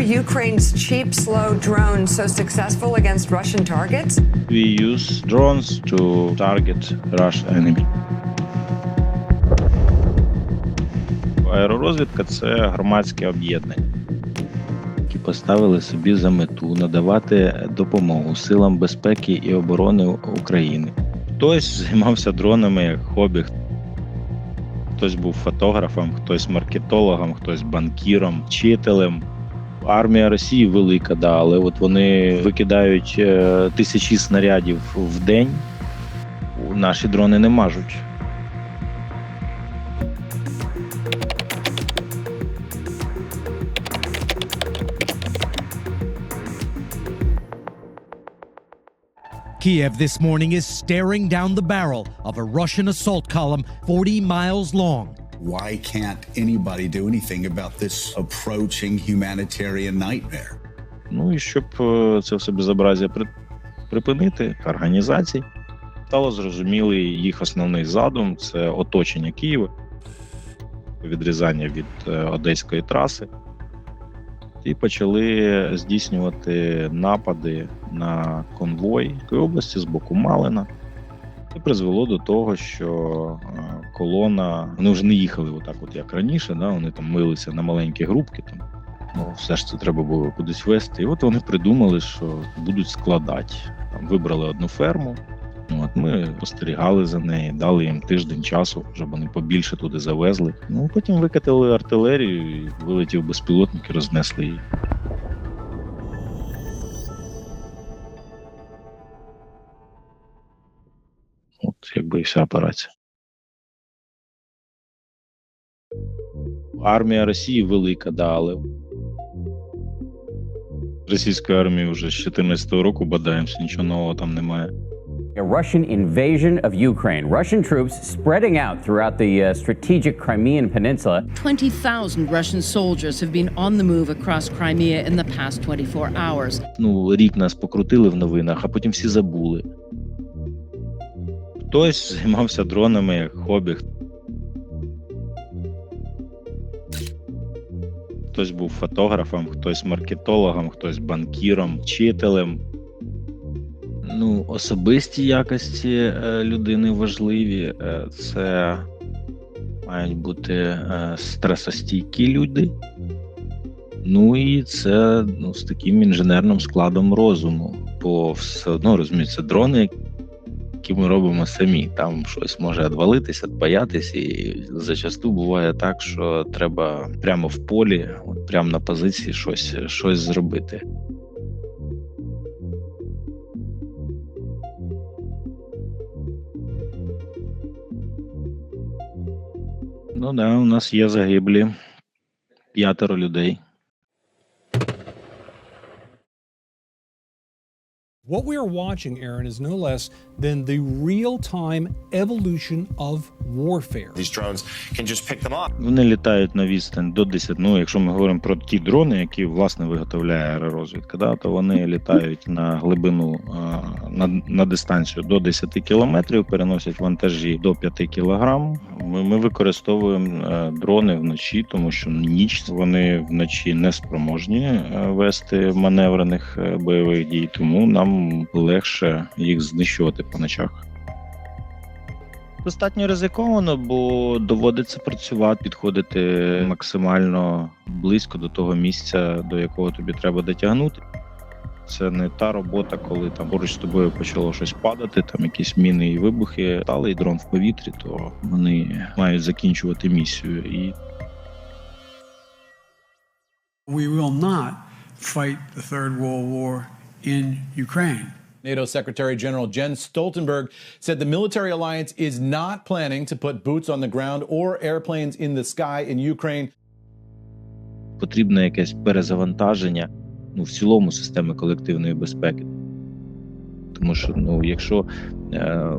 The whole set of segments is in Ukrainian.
Ukraine's cheap, slow drones so successful against Russian targets? We use drones to target Russian enemy. Аеророзвідка – це громадське об'єднання, які поставили собі за мету надавати допомогу силам безпеки і оборони України. Хтось займався дронами як хобі, хтось був фотографом, хтось маркетологом, хтось банкіром, вчителем. Армія Росії велика, але от вони викидають тисячі снарядів в день, наші дрони не мажуть. Kiev this morning is staring down the barrel of a Russian assault column 40 miles long. Why can't anybody do anything about this approaching humanitarian nightmare? Ну і щоб це все безобразія припинити, організації, стало зрозумілий їх основний задум – це оточення Києва, відрізання від Одеської траси. І почали здійснювати напади на конвой в області з боку Малина. Це призвело до того, що колона, вони вже не їхали отак, як раніше, вони там милися на маленькі групки, все ж це треба було кудись вести. І от вони придумали, що будуть складати. Там вибрали одну ферму, ми спостерігали за нею, дали їм тиждень часу, щоб вони побільше туди завезли. Потім викатили артилерію, і вилетів безпілотник і рознесли її. От якби і вся операція. Армія Росії велика, але російської армії вже з 2014 року бадаємося, нічого нового там немає. A Russian invasion of Ukraine. Russian troops spreading out throughout the strategic Crimean Peninsula. 20,000 Russian soldiers have been on the move across Crimea in the past 24 hours. Рік нас покрутили в новинах, а потім всі забули. Хтось займався дронами як хобі. Хтось був фотографом, хтось маркетологом, хтось банкіром, вчителем. Особисті якості людини важливі. Це мають бути стресостійкі люди. І це з таким інженерним складом розуму. Бо все одно, розумієте, дрони, які ми робимо самі. Там щось може відвалитися, відпаятись, і зачасту буває так, що треба прямо в полі, прямо на позиції щось зробити. У нас є загиблі 5 людей. What we are watching, Aaron, is no less than the real-time evolution of warfare. These drones can just pick them up. Вони літають на відстань до 10, якщо ми говоримо про ті дрони, які, власне, виготовляє аеророзвідка, то вони літають на глибину, на дистанцію до 10 кілометрів, переносять вантажі до 5 кілограм. Ми використовуємо дрони вночі, тому що ніч вони вночі не спроможні вести маневрених бойових дій, тому нам легше їх знищувати по ночах. Достатньо ризиковано, бо доводиться працювати, підходити максимально близько до того місця, до якого тобі треба дотягнути. Це не та робота, коли там поруч з тобою почало щось падати, там якісь міни і вибухи, сталий дрон в повітрі, то вони мають закінчувати місію. We will not fight the Third World War in Ukraine. NATO Secretary General Jens Stoltenberg said the military alliance is not planning to put boots on the ground or airplanes in the sky in Ukraine. Потрібне якесь перезавантаження в цілому системи колективної безпеки. Тому що, якщо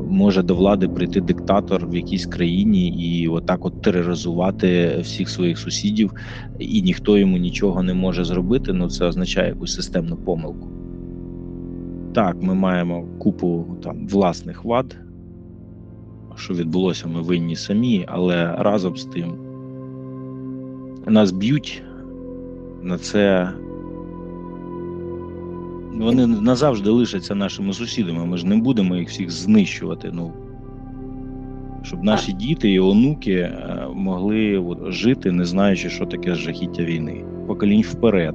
може до влади прийти диктатор в якійсь країні і отак тероризувати всіх своїх сусідів, і ніхто йому нічого не може зробити, це означає якусь системну помилку. Так, ми маємо купу власних вад, що відбулося, ми винні самі, але разом з тим нас б'ють, на це Вони назавжди лишаться нашими сусідами. Ми ж не будемо їх всіх знищувати. Ну, щоб наші діти і онуки могли жити, не знаючи, що таке жахіття війни. Поколінь вперед.